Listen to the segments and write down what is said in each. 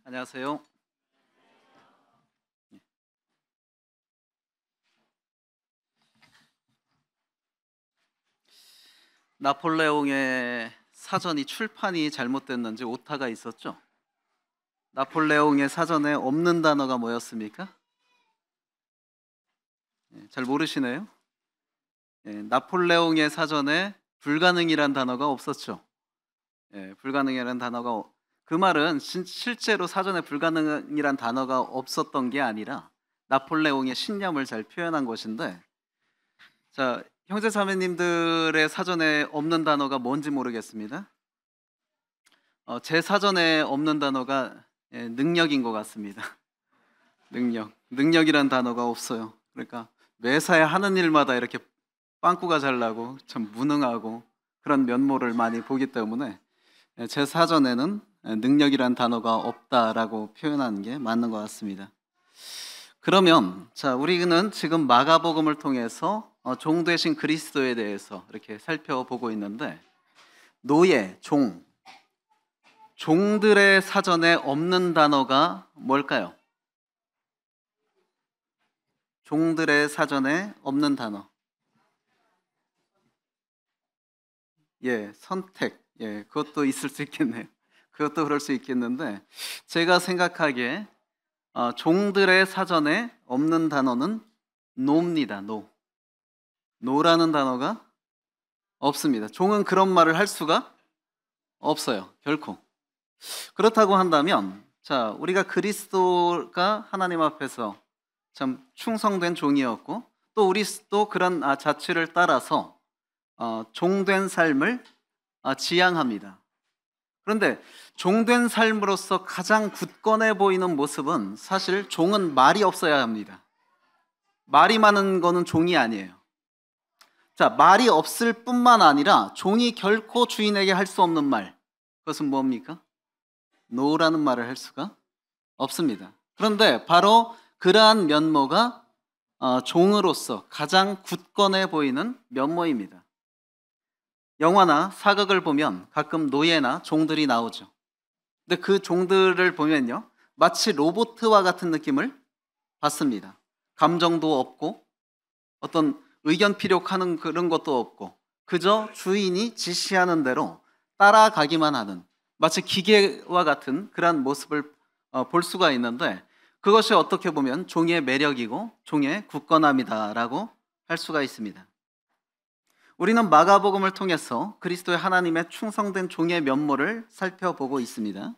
안녕하세요. 나폴레옹의 사전이 출판이 잘못됐는지 오타가 있었죠? 나폴레옹의 사전에 없는 단어가 뭐였습니까? 잘 모르시네요? 나폴레옹의 사전에 불가능이란 단어가 없었죠. 불가능이란 단어가 그 말은 실제로 사전에 불가능이란 단어가 없었던 게 아니라 나폴레옹의 신념을 잘 표현한 것인데, 자, 형제 자매님들의 사전에 없는 단어가 뭔지 모르겠습니다. 제 사전에 없는 단어가 능력인 것 같습니다. 능력이란 단어가 없어요. 그러니까 매사에 하는 일마다 이렇게 빵꾸가 잘 나고 참 무능하고 그런 면모를 많이 보기 때문에 제 사전에는 능력이란 단어가 없다라고 표현하는 게 맞는 것 같습니다. 그러면 우리는 지금 마가복음을 통해서 종 되신 그리스도에 대해서 이렇게 살펴보고 있는데, 노예, 종들의 사전에 없는 단어가 뭘까요? 종들의 사전에 없는 단어. 선택. 그것도 있을 수 있겠네요. 그것도 그럴 수 있겠는데, 제가 생각하기에 종들의 사전에 없는 단어는 노입니다. 노라는 단어가 없습니다. 종은 그런 말을 할 수가 없어요. 결코. 그렇다고 한다면, 우리가 그리스도가 하나님 앞에서 참 충성된 종이었고, 또 우리도 그런 자취를 따라서 종된 삶을 지향합니다. 그런데 종된 삶으로서 가장 굳건해 보이는 모습은, 사실 종은 말이 없어야 합니다. 말이 많은 거는 종이 아니에요. 말이 없을 뿐만 아니라 종이 결코 주인에게 할 수 없는 말, 그것은 뭡니까? 노라는 말을 할 수가 없습니다. 그런데 바로 그러한 면모가 종으로서 가장 굳건해 보이는 면모입니다. 영화나 사극을 보면 가끔 노예나 종들이 나오죠. 근데 그 종들을 보면요, 마치 로봇과 같은 느낌을 받습니다. 감정도 없고 어떤 의견 피력하는 그런 것도 없고, 그저 주인이 지시하는 대로 따라가기만 하는, 마치 기계와 같은 그런 모습을 볼 수가 있는데, 그것이 어떻게 보면 종의 매력이고 종의 굳건함이다라고 할 수가 있습니다. 우리는 마가복음을 통해서 그리스도의 하나님의 충성된 종의 면모를 살펴보고 있습니다.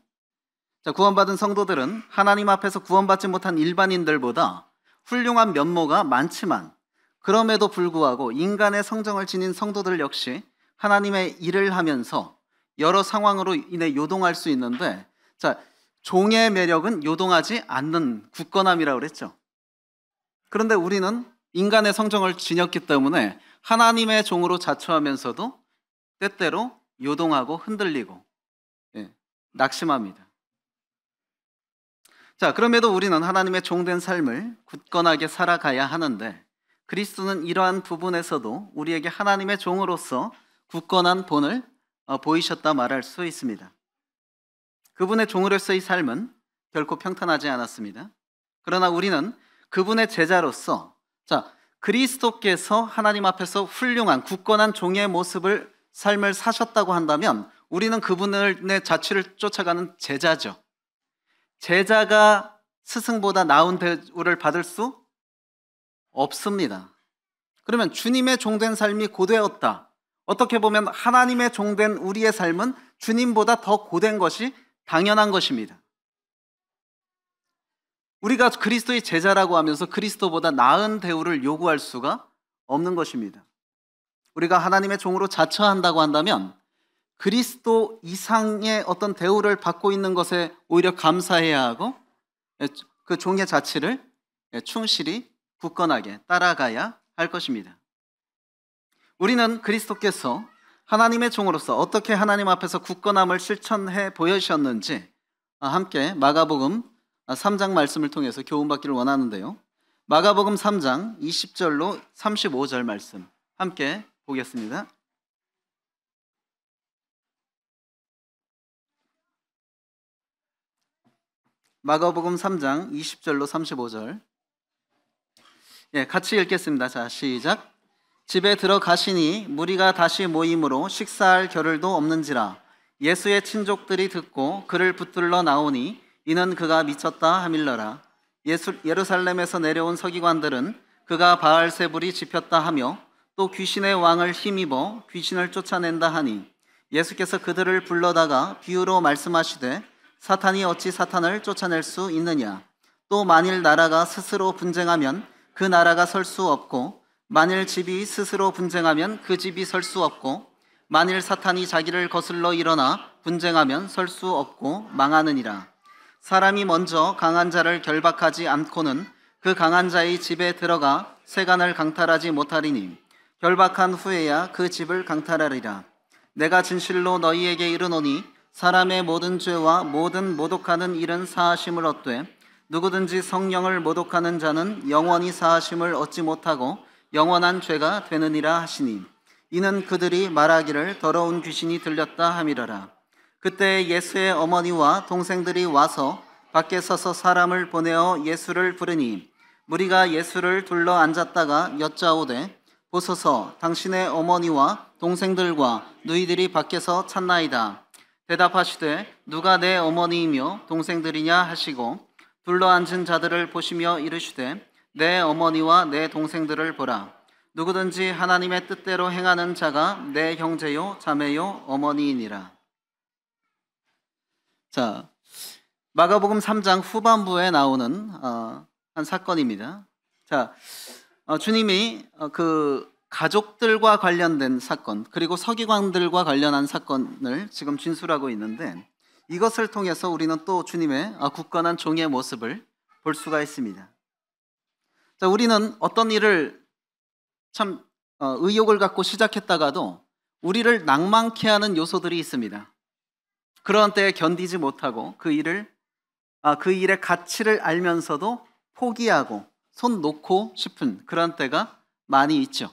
구원받은 성도들은 하나님 앞에서 구원받지 못한 일반인들보다 훌륭한 면모가 많지만, 그럼에도 불구하고 인간의 성정을 지닌 성도들 역시 하나님의 일을 하면서 여러 상황으로 인해 요동할 수 있는데, 종의 매력은 요동하지 않는 굳건함이라고 그랬죠. 그런데 우리는 인간의 성정을 지녔기 때문에 하나님의 종으로 자처하면서도 때때로 요동하고 흔들리고 낙심합니다. 그럼에도 우리는 하나님의 종된 삶을 굳건하게 살아가야 하는데, 그리스도는 이러한 부분에서도 우리에게 하나님의 종으로서 굳건한 본을 보이셨다 말할 수 있습니다. 그분의 종으로서의 삶은 결코 평탄하지 않았습니다. 그러나 우리는 그분의 제자로서 그리스도께서 하나님 앞에서 훌륭한 굳건한 종의 삶을 사셨다고 한다면, 우리는 그분의 자취를 쫓아가는 제자죠. 제자가 스승보다 나은 대우를 받을 수 없습니다. 그러면 주님의 종된 삶이 고되었다. 어떻게 보면 하나님의 종된 우리의 삶은 주님보다 더 고된 것이 당연한 것입니다. 우리가 그리스도의 제자라고 하면서 그리스도보다 나은 대우를 요구할 수가 없는 것입니다. 우리가 하나님의 종으로 자처한다고 한다면 그리스도 이상의 어떤 대우를 받고 있는 것에 오히려 감사해야 하고, 그 종의 자치를 충실히 굳건하게 따라가야 할 것입니다. 우리는 그리스도께서 하나님의 종으로서 어떻게 하나님 앞에서 굳건함을 실천해 보여주셨는지 함께 마가복음 3장 말씀을 통해서 교훈받기를 원하는데요. 마가복음 3장 20절로 35절 말씀 함께 보겠습니다. 마가복음 3장 20절로 35절. 같이 읽겠습니다. 자, 시작. 집에 들어가시니 무리가 다시 모임으로 식사할 겨를도 없는지라. 예수의 친족들이 듣고 그를 붙들러 나오니 이는 그가 미쳤다 하밀러라. 예루살렘에서 내려온 서기관들은 그가 바알세불이 집혔다 하며 또 귀신의 왕을 힘입어 귀신을 쫓아낸다 하니 예수께서 그들을 불러다가 비유로 말씀하시되 사탄이 어찌 사탄을 쫓아낼 수 있느냐. 또 만일 나라가 스스로 분쟁하면 그 나라가 설 수 없고 만일 집이 스스로 분쟁하면 그 집이 설 수 없고 만일 사탄이 자기를 거슬러 일어나 분쟁하면 설 수 없고 망하느니라. 사람이 먼저 강한 자를 결박하지 않고는 그 강한 자의 집에 들어가 세간을 강탈하지 못하리니 결박한 후에야 그 집을 강탈하리라. 내가 진실로 너희에게 이르노니 사람의 모든 죄와 모든 모독하는 일은 사하심을 얻되 누구든지 성령을 모독하는 자는 영원히 사하심을 얻지 못하고 영원한 죄가 되느니라 하시니 이는 그들이 말하기를 더러운 귀신이 들렸다 함이러라. 그때 예수의 어머니와 동생들이 와서 밖에 서서 사람을 보내어 예수를 부르니 무리가 예수를 둘러 앉았다가 여짜오되 보소서 당신의 어머니와 동생들과 너희들이 밖에서 찾나이다. 대답하시되 누가 내 어머니이며 동생들이냐 하시고 둘러앉은 자들을 보시며 이르시되 내 어머니와 내 동생들을 보라. 누구든지 하나님의 뜻대로 행하는 자가 내 형제요 자매요 어머니이니라. 자, 마가복음 3장 후반부에 나오는 한 사건입니다. 자, 주님이 그 가족들과 관련된 사건 그리고 서기관들과 관련한 사건을 지금 진술하고 있는데 이것을 통해서 우리는 또 주님의 굳건한 종의 모습을 볼 수가 있습니다. 자, 우리는 어떤 일을 참 의욕을 갖고 시작했다가도 우리를 낭만케 하는 요소들이 있습니다. 그런 때에 견디지 못하고 그 일의 가치를 알면서도 포기하고 손 놓고 싶은 그런 때가 많이 있죠.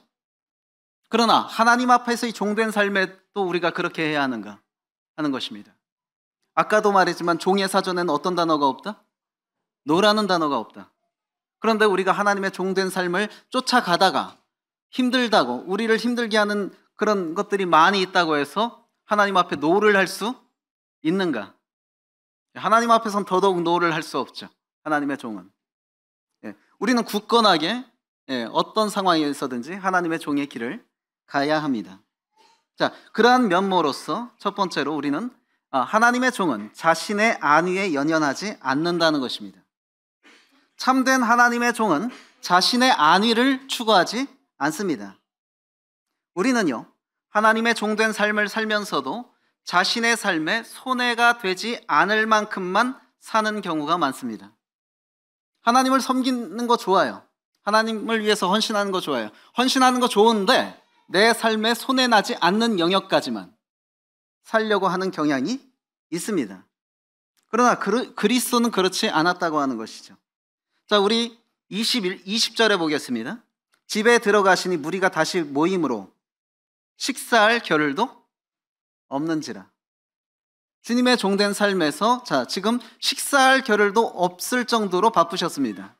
그러나 하나님 앞에서의 종된 삶에 또 우리가 그렇게 해야 하는가 하는 것입니다. 아까도 말했지만 종의 사전에는 어떤 단어가 없다? 노라는 단어가 없다. 그런데 우리가 하나님의 종된 삶을 쫓아가다가 힘들다고 우리를 힘들게 하는 그런 것들이 많이 있다고 해서 하나님 앞에 노를 할 수 있는가? 하나님 앞에서는 더더욱 노를 할 수 없죠. 하나님의 종은. 우리는 굳건하게 어떤 상황에서든지 하나님의 종의 길을 가야 합니다. 자, 그러한 면모로서 첫 번째로 우리는 하나님의 종은 자신의 안위에 연연하지 않는다는 것입니다. 참된 하나님의 종은 자신의 안위를 추구하지 않습니다. 우리는요, 하나님의 종된 삶을 살면서도 자신의 삶에 손해가 되지 않을 만큼만 사는 경우가 많습니다. 하나님을 섬기는 거 좋아요. 하나님을 위해서 헌신하는 거 좋아요. 헌신하는 거 좋은데 내 삶에 손해나지 않는 영역까지만 살려고 하는 경향이 있습니다. 그러나 그리스도는 그렇지 않았다고 하는 것이죠. 자, 우리 20절에 보겠습니다. 집에 들어가시니 무리가 다시 모임으로 식사할 겨를도 없는지라. 주님의 종된 삶에서 지금 식사할 겨를도 없을 정도로 바쁘셨습니다.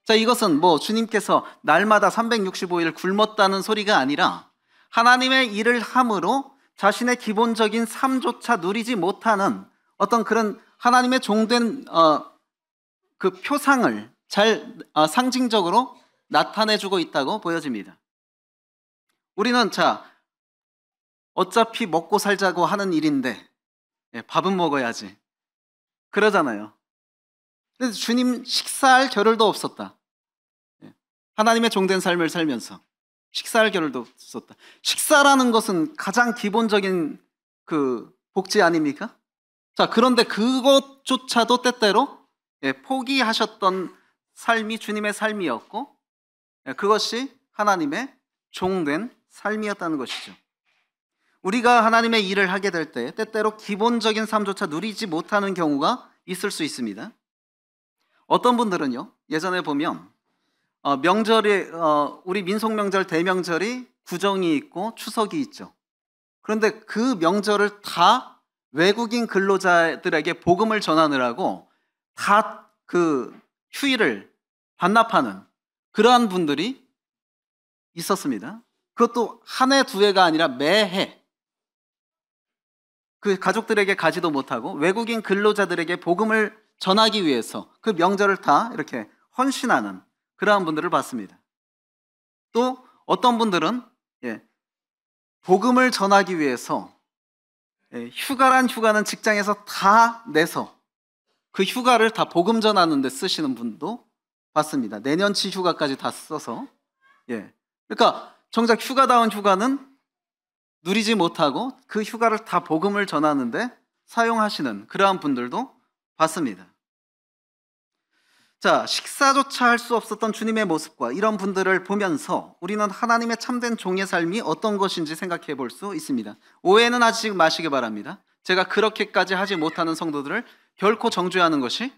자, 이것은 주님께서 날마다 365일 굶었다는 소리가 아니라 하나님의 일을 함으로 자신의 기본적인 삶조차 누리지 못하는 어떤 그런 하나님의 종된 그 표상을 잘 상징적으로 나타내주고 있다고 보여집니다. 우리는 어차피 먹고 살자고 하는 일인데 밥은 먹어야지 그러잖아요. 그래서 주님 식사할 겨를도 없었다. 하나님의 종된 삶을 살면서 식사할 겨를도 없었다. 식사라는 것은 가장 기본적인 그 복지 아닙니까? 자, 그런데 그것조차도 때때로 포기하셨던 삶이 주님의 삶이었고 그것이 하나님의 종된 삶이었다는 것이죠. 우리가 하나님의 일을 하게 될 때 때때로 기본적인 삶조차 누리지 못하는 경우가 있을 수 있습니다. 어떤 분들은요, 예전에 보면 명절이 우리 민속 명절 대명절이 구정이 있고 추석이 있죠. 그런데 그 명절을 다 외국인 근로자들에게 복음을 전하느라고 다 그 휴일을 반납하는 그러한 분들이 있었습니다. 그것도 한 해, 두 해가 아니라 매해 그 가족들에게 가지도 못하고 외국인 근로자들에게 복음을 전하기 위해서 그 명절을 다 이렇게 헌신하는 그러한 분들을 봤습니다. 또 어떤 분들은 복음을 전하기 위해서 휴가란 휴가는 직장에서 다 내서 그 휴가를 다 복음 전하는 데 쓰시는 분도 봤습니다. 내년치 휴가까지 다 써서. 그러니까 정작 휴가다운 휴가는 누리지 못하고 그 휴가를 다 복음을 전하는데 사용하시는 그러한 분들도 봤습니다. 자, 식사조차 할 수 없었던 주님의 모습과 이런 분들을 보면서 우리는 하나님의 참된 종의 삶이 어떤 것인지 생각해 볼 수 있습니다. 오해는 하지 마시기 바랍니다. 제가 그렇게까지 하지 못하는 성도들을 결코 정죄하는 것이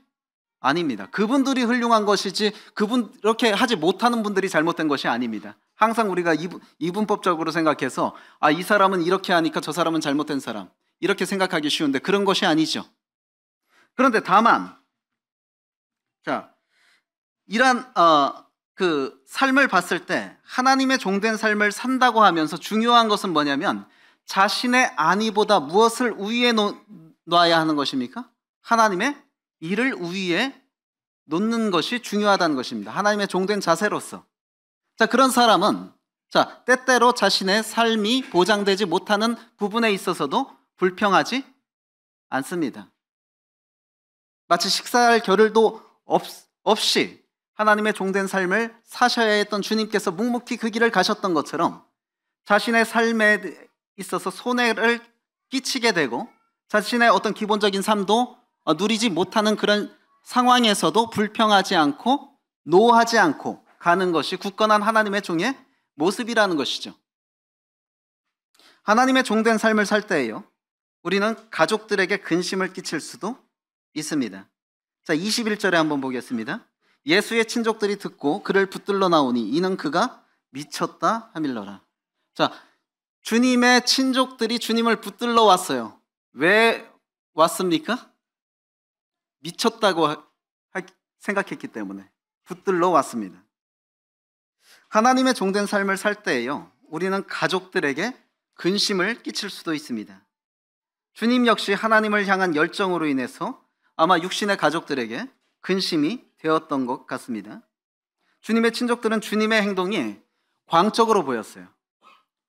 아닙니다. 그분들이 훌륭한 것이지 그렇게 하지 못하는 분들이 잘못된 것이 아닙니다. 항상 우리가 이분법적으로 생각해서 이 사람은 이렇게 하니까 저 사람은 잘못된 사람, 이렇게 생각하기 쉬운데 그런 것이 아니죠. 그런데 다만 이런 그 삶을 봤을 때 하나님의 종된 삶을 산다고 하면서 중요한 것은 뭐냐면 자신의 안위보다 무엇을 우위에 놔야 하는 것입니까? 하나님의 일을 우위에 놓는 것이 중요하다는 것입니다. 하나님의 종된 자세로서. 그런 사람은 때때로 자신의 삶이 보장되지 못하는 부분에 있어서도 불평하지 않습니다. 마치 식사할 겨를도 없이 하나님의 종된 삶을 사셔야 했던 주님께서 묵묵히 그 길을 가셨던 것처럼 자신의 삶에 있어서 손해를 끼치게 되고 자신의 어떤 기본적인 삶도 누리지 못하는 그런 상황에서도 불평하지 않고 노하지 않고 가는 것이 굳건한 하나님의 종의 모습이라는 것이죠. 하나님의 종된 삶을 살 때에요, 우리는 가족들에게 근심을 끼칠 수도 있습니다. 21절에 한번 보겠습니다. 예수의 친족들이 듣고 그를 붙들러 나오니 이는 그가 미쳤다 하밀러라. 주님의 친족들이 주님을 붙들러 왔어요. 왜 왔습니까? 미쳤다고 생각했기 때문에 붙들러 왔습니다. 하나님의 종된 삶을 살 때에요, 우리는 가족들에게 근심을 끼칠 수도 있습니다. 주님 역시 하나님을 향한 열정으로 인해서 아마 육신의 가족들에게 근심이 되었던 것 같습니다. 주님의 친족들은 주님의 행동이 광적으로 보였어요.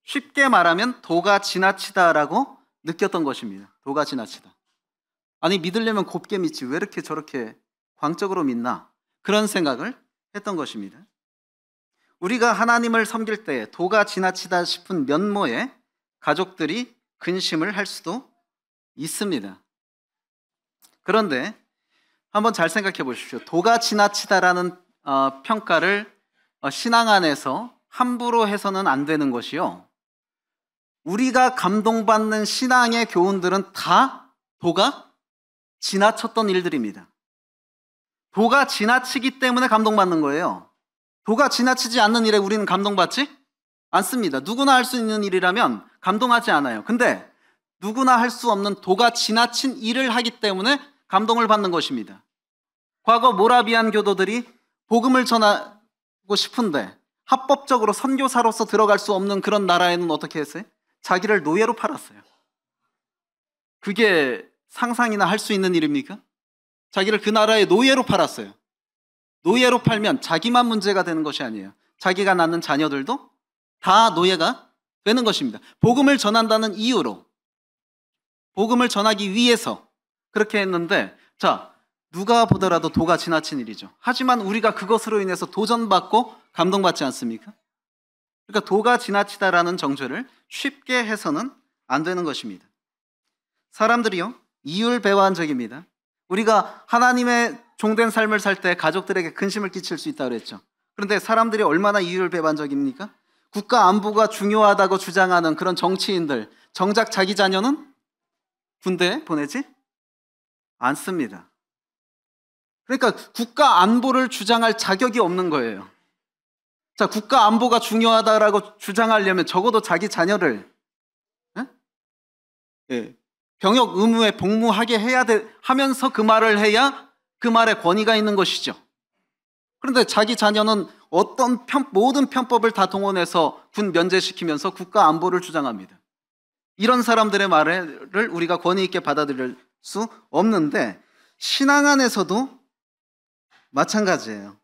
쉽게 말하면 도가 지나치다라고 느꼈던 것입니다. 도가 지나치다. 아니, 믿으려면 곱게 믿지 왜 이렇게 저렇게 광적으로 믿나? 그런 생각을 했던 것입니다. 우리가 하나님을 섬길 때 도가 지나치다 싶은 면모에 가족들이 근심을 할 수도 있습니다. 그런데 한번 잘 생각해 보십시오. 도가 지나치다라는 평가를 신앙 안에서 함부로 해서는 안 되는 것이요, 우리가 감동받는 신앙의 교훈들은 다 도가 지나쳤던 일들입니다. 도가 지나치기 때문에 감동받는 거예요. 도가 지나치지 않는 일에 우리는 감동받지 않습니다. 누구나 할 수 있는 일이라면 감동하지 않아요. 근데 누구나 할 수 없는 도가 지나친 일을 하기 때문에 감동을 받는 것입니다. 과거 모라비안 교도들이 복음을 전하고 싶은데 합법적으로 선교사로서 들어갈 수 없는 그런 나라에는 어떻게 했어요? 자기를 노예로 팔았어요. 그게 상상이나 할 수 있는 일입니까? 자기를 그 나라의 노예로 팔았어요. 노예로 팔면 자기만 문제가 되는 것이 아니에요. 자기가 낳는 자녀들도 다 노예가 되는 것입니다. 복음을 전한다는 이유로, 복음을 전하기 위해서 그렇게 했는데, 누가 보더라도 도가 지나친 일이죠. 하지만 우리가 그것으로 인해서 도전받고 감동받지 않습니까? 그러니까 도가 지나치다라는 정죄를 쉽게 해서는 안 되는 것입니다. 사람들이요, 이율배반적입니다. 우리가 하나님의 종된 삶을 살 때 가족들에게 근심을 끼칠 수 있다고 그랬죠. 그런데 사람들이 얼마나 이율배반적입니까? 국가 안보가 중요하다고 주장하는 그런 정치인들, 정작 자기 자녀는 군대에 보내지 않습니다. 그러니까 국가 안보를 주장할 자격이 없는 거예요. 국가 안보가 중요하다라고 주장하려면 적어도 자기 자녀를 병역 의무에 복무하게 해야 하면서 그 말을 해야 그 말에 권위가 있는 것이죠. 그런데 자기 자녀는 모든 편법을 다 동원해서 군 면제시키면서 국가 안보를 주장합니다. 이런 사람들의 말을 우리가 권위 있게 받아들일 수 없는데, 신앙 안에서도 마찬가지예요.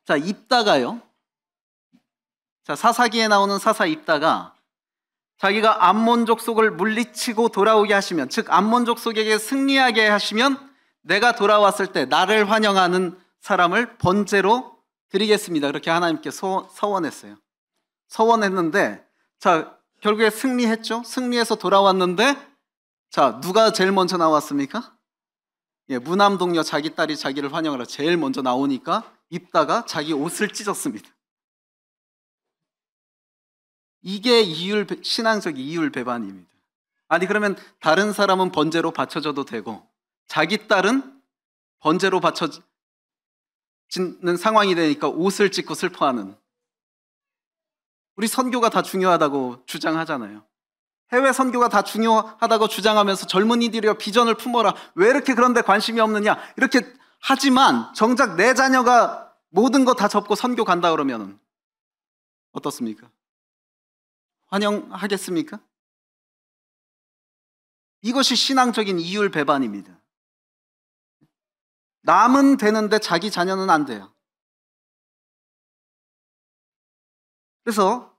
자, 입다가요. 자, 사사기에 나오는 사사 입다가 자기가 암몬 족속을 물리치고 돌아오게 하시면, 즉 암몬 족속에게 승리하게 하시면 내가 돌아왔을 때 나를 환영하는 사람을 번제로 드리겠습니다. 그렇게 하나님께 서원했어요. 서원했는데, 자, 결국에 승리했죠. 승리해서 돌아왔는데, 자, 누가 제일 먼저 나왔습니까? 무남동녀 자기 딸이 자기를 환영하러 제일 먼저 나오니까 입다가 자기 옷을 찢었습니다. 이게 신앙적 이율 배반입니다. 아니, 그러면 다른 사람은 번제로 바쳐줘도 되고 자기 딸은 번제로 바쳐지는 상황이 되니까 옷을 찢고 슬퍼하는, 우리 선교가 다 중요하다고 주장하잖아요. 해외 선교가 다 중요하다고 주장하면서 젊은이들이여 비전을 품어라, 왜 이렇게 그런데 관심이 없느냐, 이렇게 하지만 정작 내 자녀가 모든 거 다 접고 선교 간다 그러면 어떻습니까? 환영하겠습니까? 이것이 신앙적인 이율 배반입니다. 남은 되는데 자기 자녀는 안 돼요. 그래서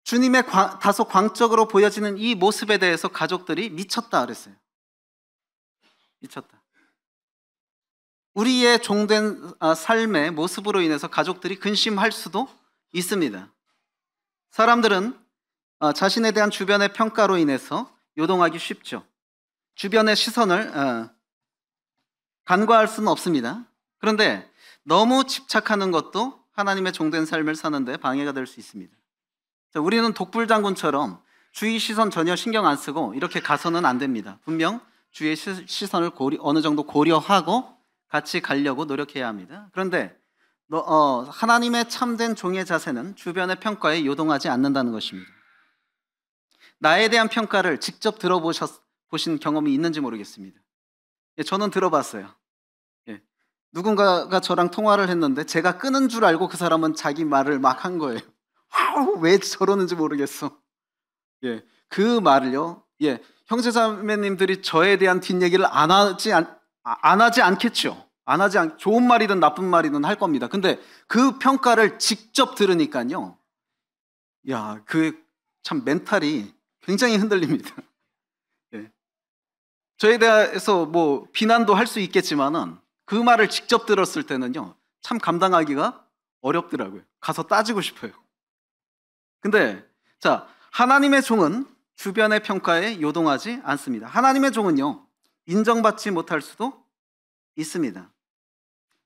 주님의 다소 광적으로 보여지는 이 모습에 대해서 가족들이 미쳤다 그랬어요. 미쳤다. 우리의 종된 삶의 모습으로 인해서 가족들이 근심할 수도 있습니다. 사람들은 자신에 대한 주변의 평가로 인해서 요동하기 쉽죠. 주변의 시선을 간과할 수는 없습니다. 그런데 너무 집착하는 것도 하나님의 종된 삶을 사는데 방해가 될 수 있습니다. 자, 우리는 독불장군처럼 주위 시선 전혀 신경 안 쓰고 이렇게 가서는 안 됩니다. 분명 주위의 시선을 어느 정도 고려하고 같이 가려고 노력해야 합니다. 그런데 하나님의 참된 종의 자세는 주변의 평가에 요동하지 않는다는 것입니다. 나에 대한 평가를 직접 들어보신 경험이 있는지 모르겠습니다. 저는 들어봤어요. 누군가가 저랑 통화를 했는데 제가 끊은 줄 알고 그 사람은 자기 말을 막 한 거예요. 왜 저러는지 모르겠어. 그 말을요. 형제자매님들이 저에 대한 뒷얘기를 안 하지 않겠죠. 좋은 말이든 나쁜 말이든 할 겁니다. 근데 그 평가를 직접 들으니까요. 참 멘탈이 굉장히 흔들립니다. 저에 대해서 뭐 비난도 할 수 있겠지만은 그 말을 직접 들었을 때는요, 참 감당하기가 어렵더라고요. 가서 따지고 싶어요. 근데 자, 하나님의 종은 주변의 평가에 요동하지 않습니다. 하나님의 종은요, 인정받지 못할 수도 있습니다.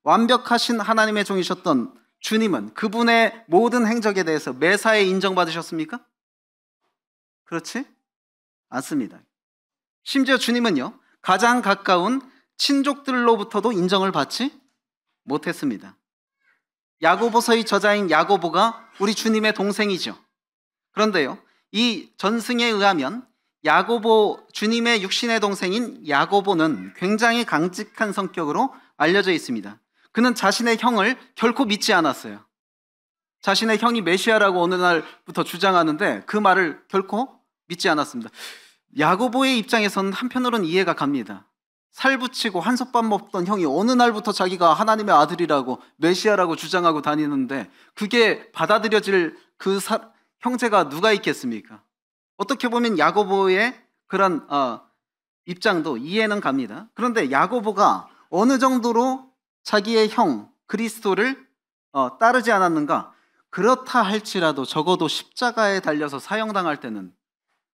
완벽하신 하나님의 종이셨던 주님은 그분의 모든 행적에 대해서 매사에 인정받으셨습니까? 그렇지 않습니다. 심지어 주님은요, 가장 가까운 친족들로부터도 인정을 받지 못했습니다. 야고보서의 저자인 야고보가 우리 주님의 동생이죠. 그런데요, 이 전승에 의하면 주님의 육신의 동생인 야고보는 굉장히 강직한 성격으로 알려져 있습니다. 그는 자신의 형을 결코 믿지 않았어요. 자신의 형이 메시아라고 어느 날부터 주장하는데 그 말을 결코 믿지 않았습니다. 야고보의 입장에서는 한편으로는 이해가 갑니다. 살붙이고 한솥밥 먹던 형이 어느 날부터 자기가 하나님의 아들이라고 메시아라고 주장하고 다니는데 그게 받아들여질 형제가 누가 있겠습니까? 어떻게 보면 야고보의 그런 입장도 이해는 갑니다. 그런데 야고보가 어느 정도로 자기의 형 그리스도를 따르지 않았는가? 그렇다 할지라도 적어도 십자가에 달려서 사형당할 때는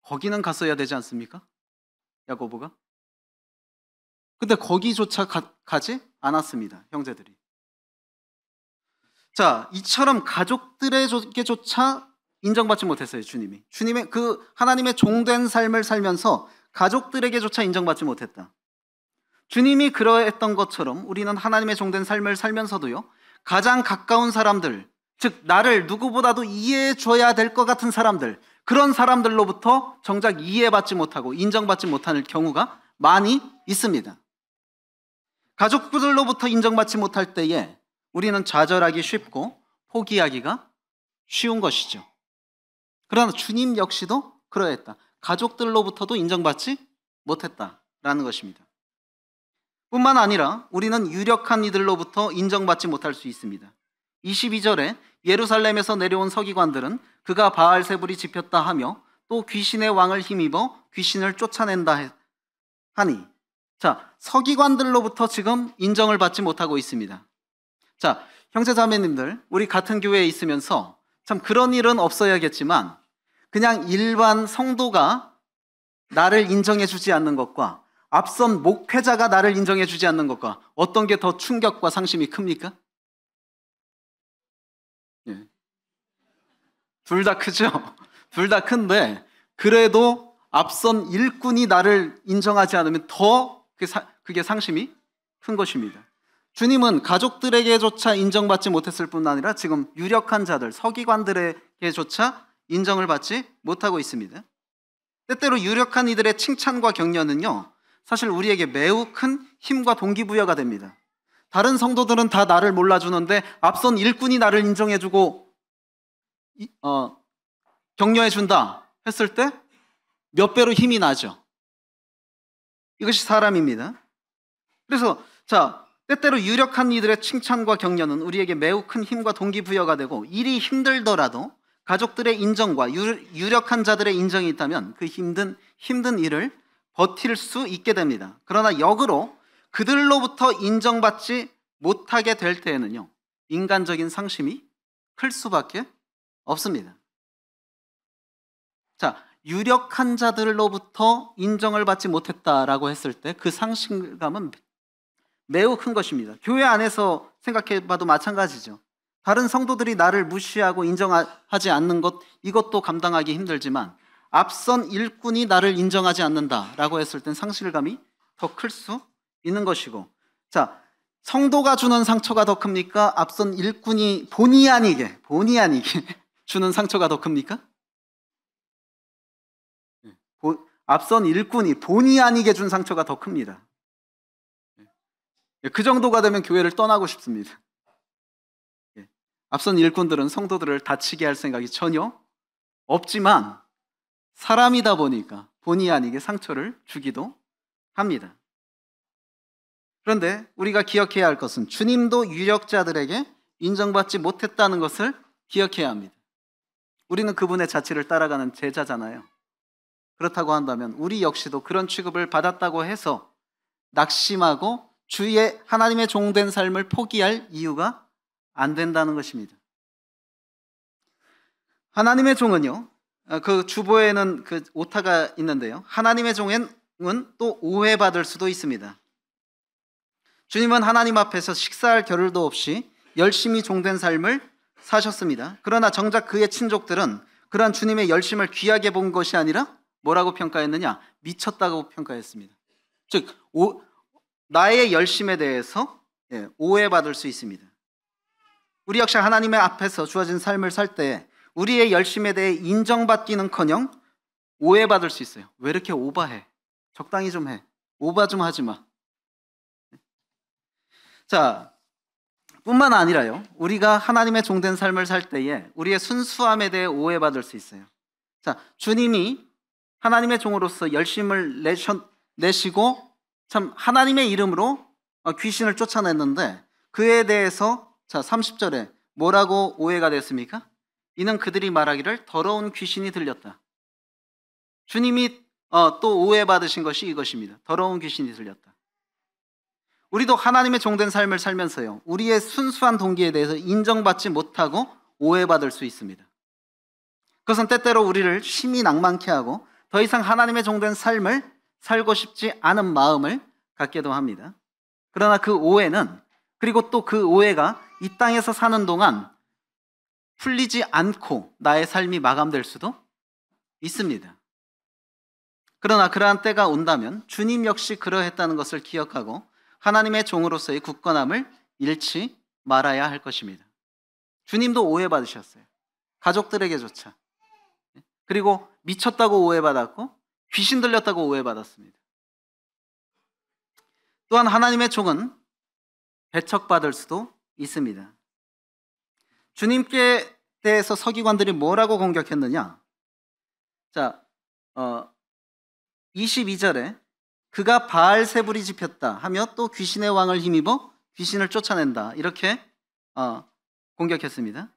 거기는 갔어야 되지 않습니까? 야고보가? 근데 거기조차 가지 않았습니다, 형제들이. 자, 이처럼 가족들에게조차 인정받지 못했어요, 주님이. 주님의 하나님의 종된 삶을 살면서 가족들에게조차 인정받지 못했다. 주님이 그러했던 것처럼 우리는 하나님의 종된 삶을 살면서도요, 가장 가까운 사람들, 즉 나를 누구보다도 이해해 줘야 될 것 같은 사람들, 그런 사람들로부터 정작 이해받지 못하고 인정받지 못하는 경우가 많이 있습니다. 가족들로부터 인정받지 못할 때에 우리는 좌절하기 쉽고 포기하기가 쉬운 것이죠. 그러나 주님 역시도 그러했다. 가족들로부터도 인정받지 못했다라는 것입니다. 뿐만 아니라 우리는 유력한 이들로부터 인정받지 못할 수 있습니다. 22절에 예루살렘에서 내려온 서기관들은 그가 바알세불이 집혔다 하며 또 귀신의 왕을 힘입어 귀신을 쫓아낸다 하니, 자, 서기관들로부터 지금 인정을 받지 못하고 있습니다. 자, 형제자매님들, 우리 같은 교회에 있으면서 참 그런 일은 없어야겠지만 그냥 일반 성도가 나를 인정해 주지 않는 것과 앞선 목회자가 나를 인정해 주지 않는 것과 어떤 게 더 충격과 상심이 큽니까? 예. 둘 다 크죠? 둘 다 큰데 그래도 앞선 일꾼이 나를 인정하지 않으면 더 그게 상심이 큰 것입니다. 주님은 가족들에게조차 인정받지 못했을 뿐 아니라 지금 유력한 자들, 서기관들에게조차 인정을 받지 못하고 있습니다. 때때로 유력한 이들의 칭찬과 격려는요, 사실 우리에게 매우 큰 힘과 동기부여가 됩니다. 다른 성도들은 다 나를 몰라주는데 앞선 일꾼이 나를 인정해주고 격려해준다 했을 때 몇 배로 힘이 나죠. 이것이 사람입니다. 그래서 때때로 유력한 이들의 칭찬과 격려는 우리에게 매우 큰 힘과 동기부여가 되고 일이 힘들더라도 가족들의 인정과 유력한 자들의 인정이 있다면 그 힘든 일을 버틸 수 있게 됩니다. 그러나 역으로 그들로부터 인정받지 못하게 될 때에는요, 인간적인 상심이 클 수밖에 없습니다. 자, 유력한 자들로부터 인정을 받지 못했다라고 했을 때 그 상실감은 매우 큰 것입니다. 교회 안에서 생각해봐도 마찬가지죠. 다른 성도들이 나를 무시하고 인정하지 않는 것, 이것도 감당하기 힘들지만 앞선 일꾼이 나를 인정하지 않는다라고 했을 땐 상실감이 더 클 수 있는 것이고, 자, 성도가 주는 상처가 더 큽니까? 앞선 일꾼이 본의 아니게 주는 상처가 더 큽니까? 앞선 일꾼이 본의 아니게 준 상처가 더 큽니다. 그 정도가 되면 교회를 떠나고 싶습니다. 앞선 일꾼들은 성도들을 다치게 할 생각이 전혀 없지만 사람이다 보니까 본의 아니게 상처를 주기도 합니다. 그런데 우리가 기억해야 할 것은 주님도 유력자들에게 인정받지 못했다는 것을 기억해야 합니다. 우리는 그분의 자취를 따라가는 제자잖아요. 그렇다고 한다면 우리 역시도 그런 취급을 받았다고 해서 낙심하고 주의 하나님의 종된 삶을 포기할 이유가 안 된다는 것입니다. 하나님의 종은요, 그 주보에는 그 오타가 있는데요, 하나님의 종은 또 오해받을 수도 있습니다. 주님은 하나님 앞에서 식사할 겨를도 없이 열심히 종된 삶을 사셨습니다. 그러나 정작 그의 친족들은 그러한 주님의 열심을 귀하게 본 것이 아니라 뭐라고 평가했느냐? 미쳤다고 평가했습니다. 즉 나의 열심에 대해서 오해받을 수 있습니다. 우리 역시 하나님의 앞에서 주어진 삶을 살 때 우리의 열심에 대해 인정받기는커녕 오해받을 수 있어요. 왜 이렇게 오바해? 적당히 좀 해. 오바 좀 하지 마. 자, 뿐만 아니라요, 우리가 하나님의 종된 삶을 살 때에 우리의 순수함에 대해 오해받을 수 있어요. 자, 주님이 하나님의 종으로서 열심을 내시고 참 하나님의 이름으로 귀신을 쫓아냈는데 그에 대해서 30절에 뭐라고 오해가 됐습니까? 이는 그들이 말하기를 더러운 귀신이 들렸다. 주님이 또 오해받으신 것이 이것입니다. 더러운 귀신이 들렸다. 우리도 하나님의 종된 삶을 살면서요, 우리의 순수한 동기에 대해서 인정받지 못하고 오해받을 수 있습니다. 그것은 때때로 우리를 심히 낭만케 하고 더 이상 하나님의 종된 삶을 살고 싶지 않은 마음을 갖게도 합니다. 그러나 그 오해는, 그리고 또 그 오해가 이 땅에서 사는 동안 풀리지 않고 나의 삶이 마감될 수도 있습니다. 그러나 그러한 때가 온다면 주님 역시 그러했다는 것을 기억하고 하나님의 종으로서의 굳건함을 잃지 말아야 할 것입니다. 주님도 오해받으셨어요. 가족들에게조차. 그리고 미쳤다고 오해받았고 귀신 들렸다고 오해받았습니다. 또한 하나님의 종은 배척받을 수도 있습니다. 주님께 대해서 서기관들이 뭐라고 공격했느냐? 자, 22절에 그가 바알세불이 집혔다 하며 또 귀신의 왕을 힘입어 귀신을 쫓아낸다, 이렇게 공격했습니다.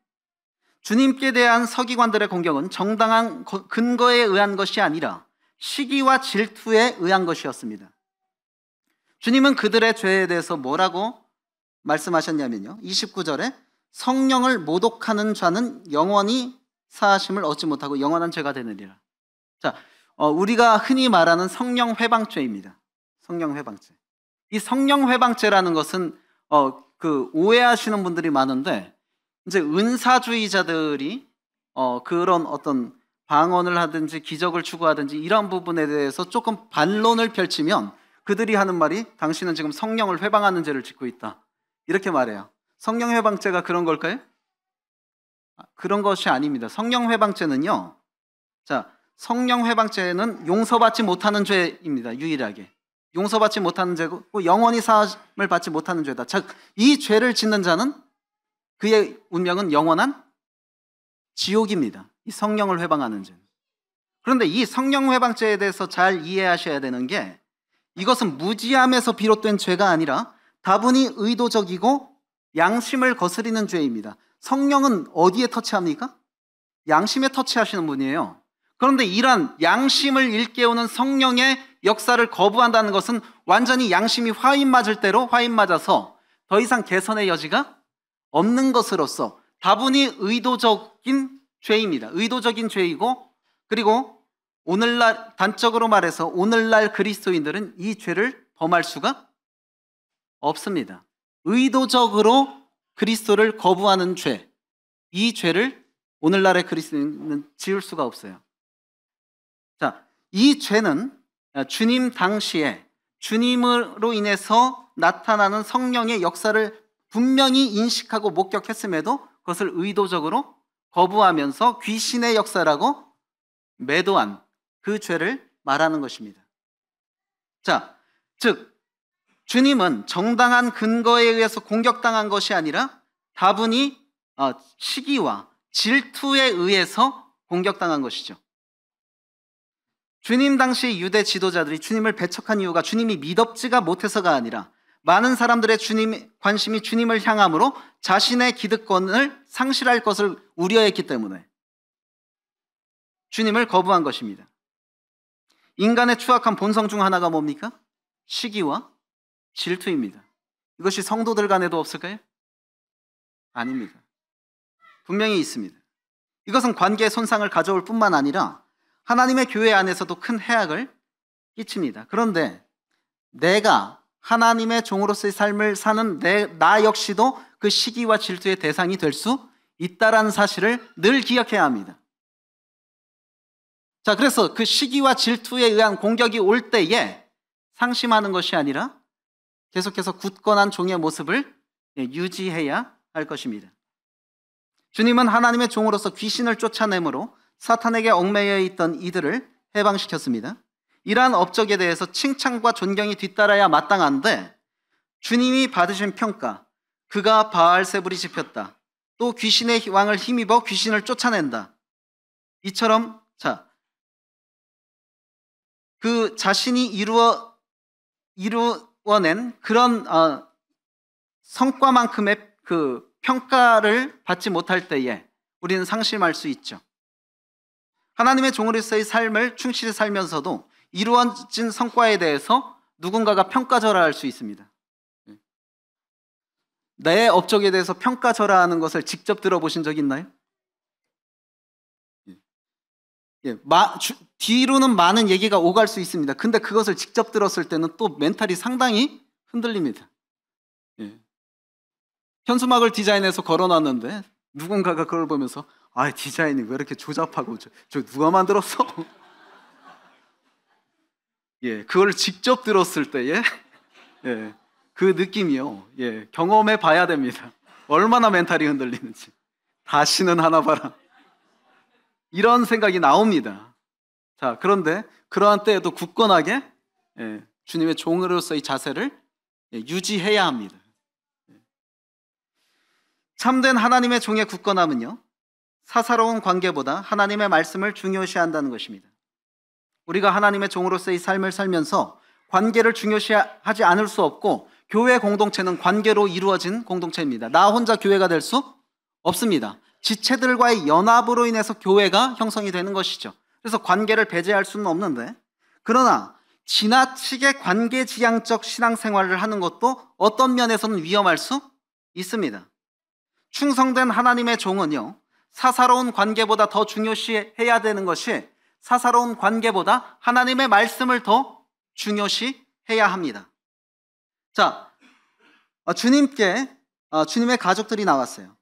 주님께 대한 서기관들의 공격은 정당한 근거에 의한 것이 아니라 시기와 질투에 의한 것이었습니다. 주님은 그들의 죄에 대해서 뭐라고 말씀하셨냐면요, 29절에 성령을 모독하는 자는 영원히 사하심을 얻지 못하고 영원한 죄가 되느니라. 자, 우리가 흔히 말하는 성령 회방죄입니다. 성령 회방죄. 이 성령 회방죄라는 것은 오해하시는 분들이 많은데, 이제 은사주의자들이 그런 어떤 방언을 하든지 기적을 추구하든지 이런 부분에 대해서 조금 반론을 펼치면 그들이 하는 말이 당신은 지금 성령을 회방하는 죄를 짓고 있다, 이렇게 말해요. 성령 회방죄가 그런 걸까요? 그런 것이 아닙니다. 성령 회방죄는요, 자, 성령 회방죄는 용서받지 못하는 죄입니다. 유일하게 용서받지 못하는 죄고 영원히 사함을 받지 못하는 죄다. 즉, 이 죄를 짓는 자는 그의 운명은 영원한 지옥입니다. 이 성령을 회방하는 죄. 그런데 이 성령 회방죄에 대해서 잘 이해하셔야 되는 게, 이것은 무지함에서 비롯된 죄가 아니라 다분히 의도적이고 양심을 거스리는 죄입니다. 성령은 어디에 터치합니까? 양심에 터치하시는 분이에요. 그런데 이러한 양심을 일깨우는 성령의 역사를 거부한다는 것은 완전히 양심이 화인 맞을 대로 화인 맞아서 더 이상 개선의 여지가 없는 것으로서 다분히 의도적인 죄입니다. 의도적인 죄이고, 그리고 오늘날, 단적으로 말해서 오늘날 그리스도인들은 이 죄를 범할 수가 없습니다. 의도적으로 그리스도를 거부하는 죄, 이 죄를 오늘날의 그리스도인은 지을 수가 없어요. 자, 이 죄는 주님 당시에 주님으로 인해서 나타나는 성령의 역사를 분명히 인식하고 목격했음에도 그것을 의도적으로 거부하면서 귀신의 역사라고 매도한 그 죄를 말하는 것입니다. 자, 즉 주님은 정당한 근거에 의해서 공격당한 것이 아니라 다분히 시기와 질투에 의해서 공격당한 것이죠. 주님 당시 유대 지도자들이 주님을 배척한 이유가 주님이 미덥지가 못해서가 아니라 많은 사람들의 관심이 주님을 향함으로 자신의 기득권을 상실할 것을 우려했기 때문에 주님을 거부한 것입니다. 인간의 추악한 본성 중 하나가 뭡니까? 시기와 질투입니다. 이것이 성도들 간에도 없을까요? 아닙니다. 분명히 있습니다. 이것은 관계의 손상을 가져올 뿐만 아니라 하나님의 교회 안에서도 큰 해악을 끼칩니다. 그런데 내가 하나님의 종으로서의 삶을 사는 나 역시도 그 시기와 질투의 대상이 될 수 있다라는 사실을 늘 기억해야 합니다. 자, 그래서 그 시기와 질투에 의한 공격이 올 때에 상심하는 것이 아니라 계속해서 굳건한 종의 모습을 유지해야 할 것입니다. 주님은 하나님의 종으로서 귀신을 쫓아내므로 사탄에게 얽매여 있던 이들을 해방시켰습니다. 이러한 업적에 대해서 칭찬과 존경이 뒤따라야 마땅한데, 주님이 받으신 평가, 그가 바알세불이 집혔다, 또 귀신의 왕을 힘입어 귀신을 쫓아낸다, 이처럼 그 자신이 이루어낸 그런 성과만큼의 그 평가를 받지 못할 때에 우리는 상심할 수 있죠. 하나님의 종으로서의 삶을 충실히 살면서도 이루어진 성과에 대해서 누군가가 평가절하할 수 있습니다. 내 업적에 대해서 평가절하하는 것을 직접 들어보신 적 있나요? 뒤로는 많은 얘기가 오갈 수 있습니다. 근데 그것을 직접 들었을 때는 또 멘탈이 상당히 흔들립니다. 현수막을 디자인해서 걸어놨는데 누군가가 그걸 보면서 디자인이 왜 이렇게 조잡하고 저 누가 만들었어? 그걸 직접 들었을 때에 그 느낌이요. 경험해 봐야 됩니다. 얼마나 멘탈이 흔들리는지. 다시는 하나 봐라. 이런 생각이 나옵니다. 자, 그런데 그러한 때에도 굳건하게 주님의 종으로서의 자세를 유지해야 합니다. 참된 하나님의 종의 굳건함은요, 사사로운 관계보다 하나님의 말씀을 중요시한다는 것입니다. 우리가 하나님의 종으로서의 삶을 살면서 관계를 중요시하지 않을 수 없고, 교회 공동체는 관계로 이루어진 공동체입니다. 나 혼자 교회가 될 수 없습니다. 지체들과의 연합으로 인해서 교회가 형성이 되는 것이죠. 그래서 관계를 배제할 수는 없는데, 그러나 지나치게 관계지향적 신앙생활을 하는 것도 어떤 면에서는 위험할 수 있습니다. 충성된 하나님의 종은요, 사사로운 관계보다 더 중요시해야 되는 것이, 사사로운 관계보다 하나님의 말씀을 더 중요시해야 합니다. 자, 주님의 가족들이 나왔어요.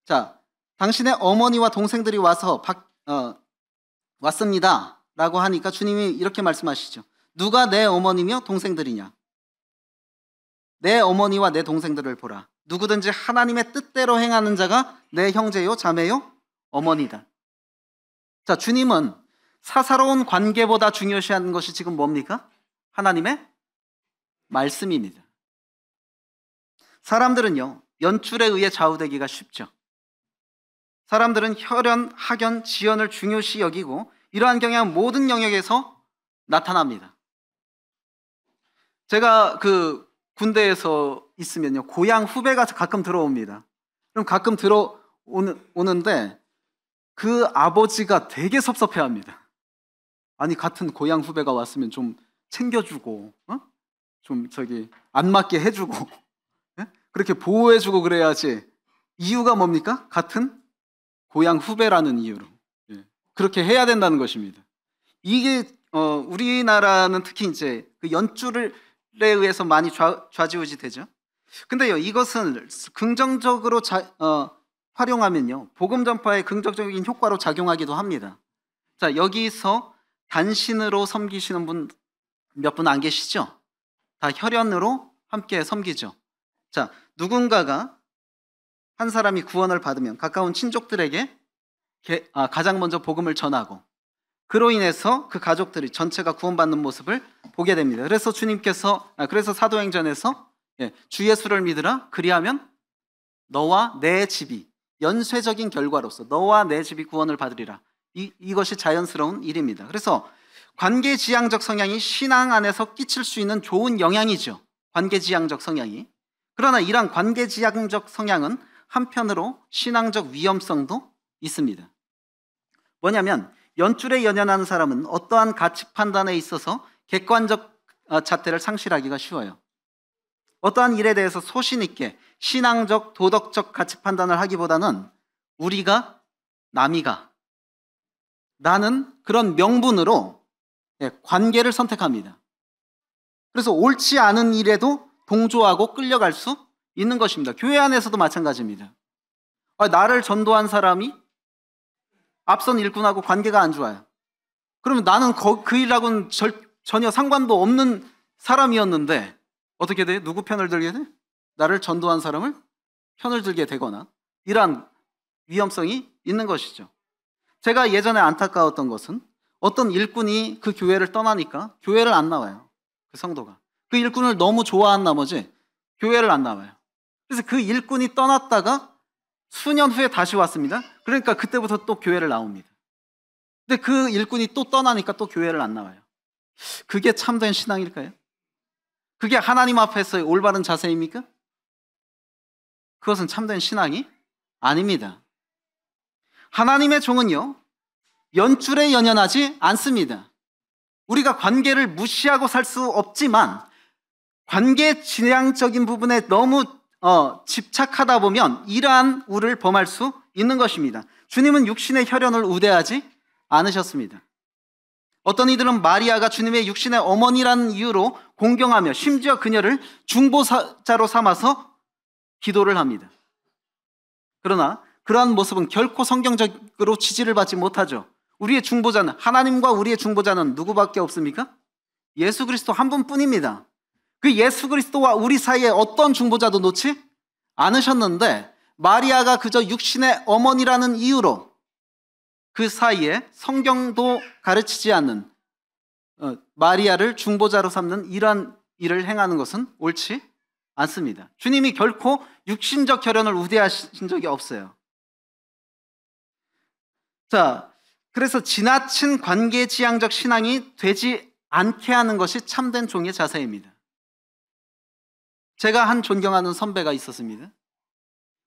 자, 당신의 어머니와 동생들이 왔습니다 라고 하니까 주님이 이렇게 말씀하시죠. 누가 내 어머니며 동생들이냐? 내 어머니와 내 동생들을 보라. 누구든지 하나님의 뜻대로 행하는 자가 내 형제요 자매요 어머니다. 자, 주님은 사사로운 관계보다 중요시하는 것이 지금 뭡니까? 하나님의 말씀입니다. 사람들은요, 연줄에 의해 좌우되기가 쉽죠. 사람들은 혈연, 학연, 지연을 중요시 여기고, 이러한 경향은 모든 영역에서 나타납니다. 제가 군대에서 있으면요, 고향 후배가 가끔 들어옵니다. 그럼 가끔 들어오는데 그 아버지가 되게 섭섭해합니다. 아니, 같은 고향 후배가 왔으면 좀 챙겨주고, 좀 안 맞게 해주고, 그렇게 보호해주고 그래야지. 이유가 뭡니까? 같은 고향 후배라는 이유로 그렇게 해야 된다는 것입니다. 이게 우리나라는 특히 이제 그 연줄에 의해서 많이 좌지우지 되죠. 근데요, 이것은 긍정적으로 활용하면요, 복음 전파의 긍정적인 효과로 작용하기도 합니다. 자, 여기서 단신으로 섬기시는 분 몇 분 안 계시죠? 다 혈연으로 함께 섬기죠. 자, 누군가가 한 사람이 구원을 받으면 가까운 친족들에게 가장 먼저 복음을 전하고, 그로 인해서 그 가족들이 전체가 구원받는 모습을 보게 됩니다. 그래서 그래서 사도행전에서 주 예수를 믿으라, 그리하면 너와 내 집이, 연쇄적인 결과로서 너와 내 집이 구원을 받으리라. 이것이 자연스러운 일입니다. 그래서 관계지향적 성향이 신앙 안에서 끼칠 수 있는 좋은 영향이죠. 관계지향적 성향이. 그러나 이러한 관계지향적 성향은 한편으로 신앙적 위험성도 있습니다. 뭐냐면, 연줄에 연연하는 사람은 어떠한 가치 판단에 있어서 객관적 잣대를 상실하기가 쉬워요. 어떠한 일에 대해서 소신 있게 신앙적, 도덕적 가치 판단을 하기보다는 우리가, 남이가, 나는 그런 명분으로 관계를 선택합니다. 그래서 옳지 않은 일에도 동조하고 끌려갈 수 있는 것입니다. 교회 안에서도 마찬가지입니다. 나를 전도한 사람이 앞선 일꾼하고 관계가 안 좋아요. 그러면 나는 그 일하고는 전혀 상관도 없는 사람이었는데 어떻게 돼? 누구 편을 들게 돼? 나를 전도한 사람을 편을 들게 되거나, 이러한 위험성이 있는 것이죠. 제가 예전에 안타까웠던 것은, 어떤 일꾼이 그 교회를 떠나니까 교회를 안 나와요. 그 성도가 그 일꾼을 너무 좋아한 나머지 교회를 안 나와요. 그래서 그 일꾼이 떠났다가 수년 후에 다시 왔습니다. 그러니까 그때부터 또 교회를 나옵니다. 근데 그 일꾼이 또 떠나니까 또 교회를 안 나와요. 그게 참된 신앙일까요? 그게 하나님 앞에서의 올바른 자세입니까? 그것은 참된 신앙이 아닙니다. 하나님의 종은요, 연줄에 연연하지 않습니다. 우리가 관계를 무시하고 살 수 없지만, 관계 지향적인 부분에 너무 집착하다 보면 이러한 우를 범할 수 있는 것입니다. 주님은 육신의 혈연을 우대하지 않으셨습니다. 어떤 이들은 마리아가 주님의 육신의 어머니라는 이유로 공경하며 심지어 그녀를 중보자로 삼아서 기도를 합니다. 그러나 그러한 모습은 결코 성경적으로 지지를 받지 못하죠. 우리의 중보자는, 하나님과 우리의 중보자는 누구밖에 없습니까? 예수 그리스도 한 분뿐입니다. 그 예수 그리스도와 우리 사이에 어떤 중보자도 놓지 않으셨는데, 마리아가 그저 육신의 어머니라는 이유로 그 사이에 성경도 가르치지 않는 마리아를 중보자로 삼는 이러한 일을 행하는 것은 옳지 않습니다. 주님이 결코 육신적 결연을 우대하신 적이 없어요. 자, 그래서 지나친 관계지향적 신앙이 되지 않게 하는 것이 참된 종의 자세입니다. 제가 한 존경하는 선배가 있었습니다.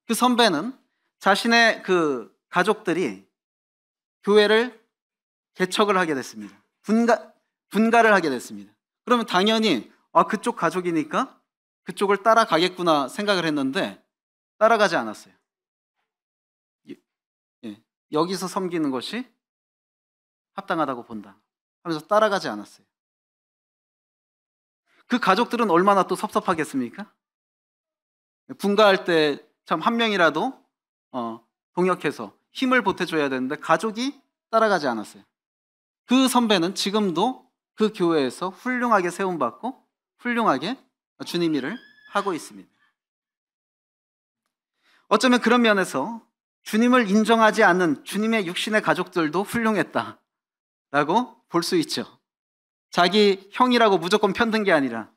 그 선배는 자신의 그 가족들이 교회를 개척을 하게 됐습니다. 분가를 하게 됐습니다. 그러면 당연히 그쪽 가족이니까 그쪽을 따라가겠구나 생각을 했는데 따라가지 않았어요. 여기서 섬기는 것이 합당하다고 본다 하면서 따라가지 않았어요. 그 가족들은 얼마나 또 섭섭하겠습니까? 분가할 때 참 한 명이라도 동역해서 힘을 보태줘야 되는데 가족이 따라가지 않았어요. 그 선배는 지금도 그 교회에서 훌륭하게 세움받고 훌륭하게 주님 일을 하고 있습니다. 어쩌면 그런 면에서 주님을 인정하지 않는 주님의 육신의 가족들도 훌륭했다라고 볼 수 있죠. 자기 형이라고 무조건 편든 게 아니라,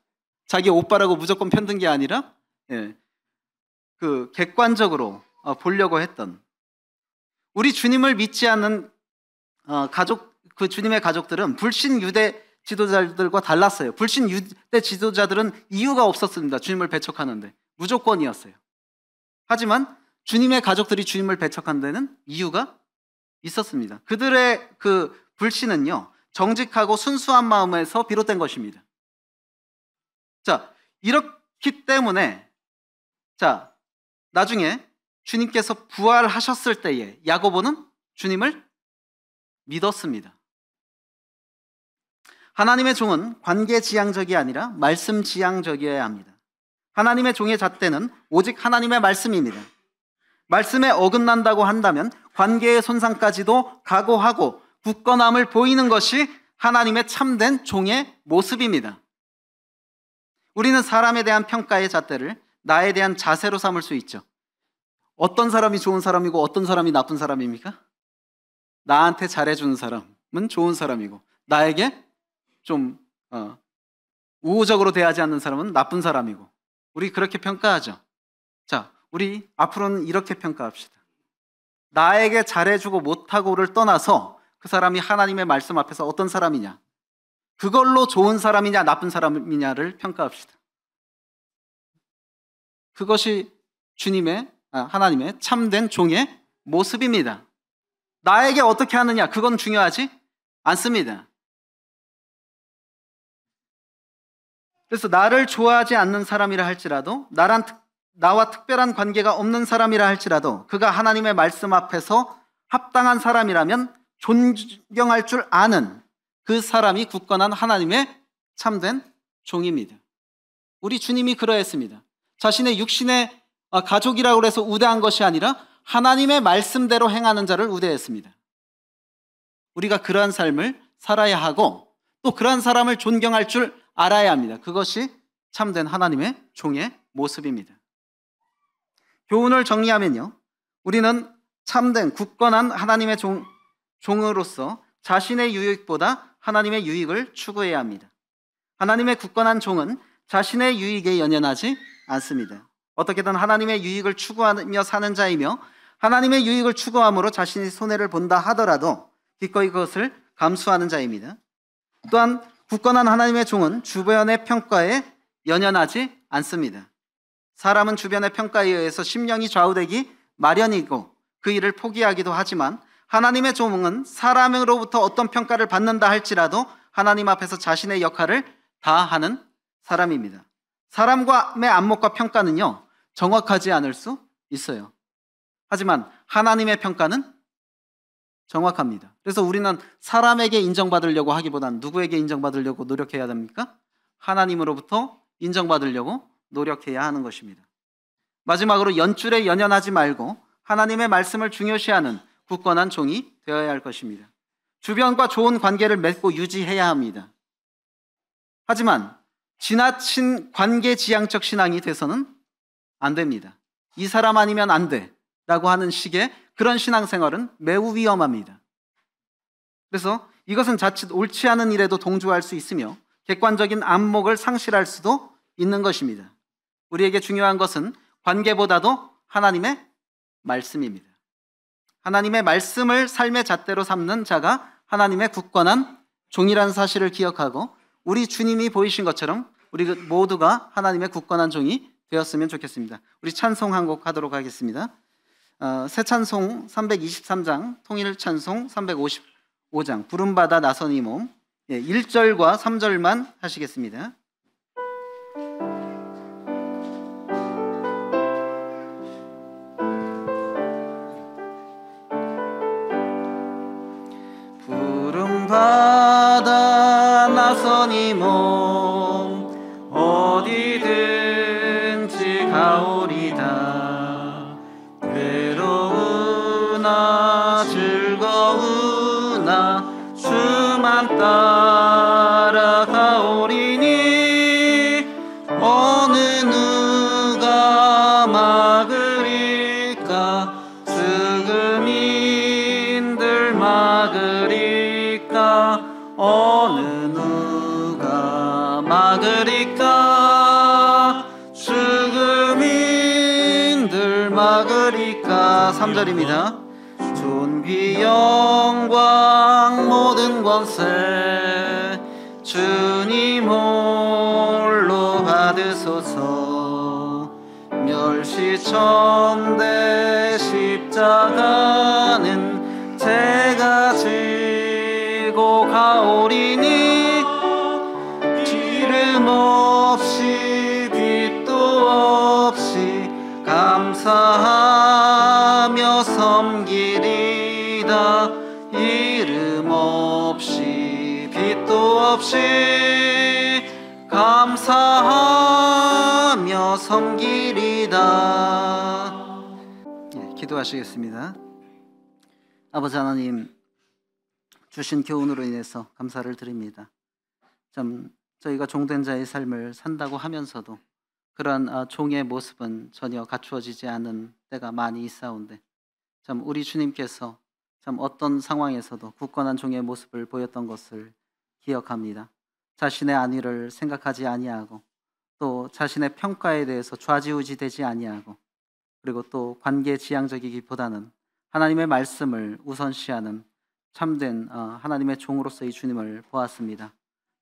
자기 오빠라고 무조건 편든 게 아니라, 그 객관적으로 보려고 했던, 우리 주님을 믿지 않는 그 주님의 가족들은 불신 유대 지도자들과 달랐어요. 불신 유대 지도자들은 이유가 없었습니다. 주님을 배척하는데 무조건이었어요. 하지만 주님의 가족들이 주님을 배척한 데는 이유가 있었습니다. 그들의 그 불신은요, 정직하고 순수한 마음에서 비롯된 것입니다. 자, 이렇기 때문에 나중에 주님께서 부활하셨을 때에 야고보는 주님을 믿었습니다. 하나님의 종은 관계지향적이 아니라 말씀지향적이어야 합니다. 하나님의 종의 잣대는 오직 하나님의 말씀입니다. 말씀에 어긋난다고 한다면 관계의 손상까지도 각오하고 굳건함을 보이는 것이 하나님의 참된 종의 모습입니다. 우리는 사람에 대한 평가의 잣대를 나에 대한 자세로 삼을 수 있죠. 어떤 사람이 좋은 사람이고 어떤 사람이 나쁜 사람입니까? 나한테 잘해주는 사람은 좋은 사람이고 나에게 좀 우호적으로 대하지 않는 사람은 나쁜 사람이고, 우리 그렇게 평가하죠. 자, 우리 앞으로는 이렇게 평가합시다. 나에게 잘해주고 못하고를 떠나서 그 사람이 하나님의 말씀 앞에서 어떤 사람이냐, 그걸로 좋은 사람이냐 나쁜 사람이냐를 평가합시다. 그것이 하나님의 참된 종의 모습입니다. 나에게 어떻게 하느냐, 그건 중요하지 않습니다. 그래서 나를 좋아하지 않는 사람이라 할지라도, 나와 특별한 관계가 없는 사람이라 할지라도 그가 하나님의 말씀 앞에서 합당한 사람이라면 존경할 줄 아는 그 사람이 굳건한 하나님의 참된 종입니다. 우리 주님이 그러했습니다. 자신의 육신의 가족이라고 해서 우대한 것이 아니라 하나님의 말씀대로 행하는 자를 우대했습니다. 우리가 그러한 삶을 살아야 하고 또 그러한 사람을 존경할 줄 알아야 합니다. 그것이 참된 하나님의 종의 모습입니다. 교훈을 정리하면요, 우리는 참된 굳건한 하나님의 종으로서 자신의 유익보다 하나님의 유익을 추구해야 합니다. 하나님의 굳건한 종은 자신의 유익에 연연하지 않습니다. 어떻게든 하나님의 유익을 추구하며 사는 자이며 하나님의 유익을 추구함으로 자신이 손해를 본다 하더라도 기꺼이 그것을 감수하는 자입니다. 또한 굳건한 하나님의 종은 주변의 평가에 연연하지 않습니다. 사람은 주변의 평가에 의해서 심령이 좌우되기 마련이고 그 일을 포기하기도 하지만 하나님의 종은 사람으로부터 어떤 평가를 받는다 할지라도 하나님 앞에서 자신의 역할을 다하는 사람입니다. 사람과의 안목과 평가는요, 정확하지 않을 수 있어요. 하지만 하나님의 평가는 정확합니다. 그래서 우리는 사람에게 인정받으려고 하기보단 누구에게 인정받으려고 노력해야 됩니까? 하나님으로부터 인정받으려고 노력해야 하는 것입니다. 마지막으로 연줄에 연연하지 말고 하나님의 말씀을 중요시하는 굳건한 종이 되어야 할 것입니다. 주변과 좋은 관계를 맺고 유지해야 합니다. 하지만 지나친 관계지향적 신앙이 돼서는 안 됩니다. 이 사람 아니면 안 돼 라고 하는 식의 그런 신앙생활은 매우 위험합니다. 그래서 이것은 자칫 옳지 않은 일에도 동조할 수 있으며 객관적인 안목을 상실할 수도 있는 것입니다. 우리에게 중요한 것은 관계보다도 하나님의 말씀입니다. 하나님의 말씀을 삶의 잣대로 삼는 자가 하나님의 굳건한 종이라는 사실을 기억하고 우리 주님이 보이신 것처럼 우리 모두가 하나님의 굳건한 종이 되었으면 좋겠습니다. 우리 찬송 한 곡 하도록 하겠습니다. 새 찬송 323장, 통일 찬송 355장, 부름받아 나선 이 몸, 1절과 3절만 하시겠습니다. 부름받아 나선 이 몸 어디든지 가오리다. 괴로우나 즐거우나 주만 따라가오리니 어느 누가 막으리까. 스금인들 막으리까. 어느 누가 막으리까. 죽음인들 막으리까. 3절입니다. 존귀 영광 모든 권세 주님 홀로 받으소서. 멸시천대 십자가는 제가 지고 가오리니 기름 없이 빛도 없이 감사하며 섬기리다. 이름 없이 빛도 없이 감사하며 섬기리다. 기도하시겠습니다. 아버지 하나님, 주신 교훈으로 인해서 감사를 드립니다. 참 저희가 종된 자의 삶을 산다고 하면서도 그러한 종의 모습은 전혀 갖추어지지 않은 때가 많이 있사온데, 참 우리 주님께서 참 어떤 상황에서도 굳건한 종의 모습을 보였던 것을 기억합니다. 자신의 안위를 생각하지 아니하고 또 자신의 평가에 대해서 좌지우지되지 아니하고 그리고 또 관계지향적이기보다는 하나님의 말씀을 우선시하는 참된 하나님의 종으로서의 주님을 보았습니다.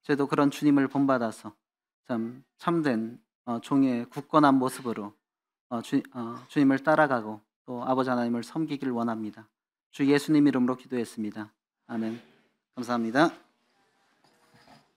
저도 그런 주님을 본받아서 참 참된 종의 굳건한 모습으로 주님을 따라가고 또 아버지 하나님을 섬기길 원합니다. 주 예수님 이름으로 기도했습니다. 아멘. 감사합니다.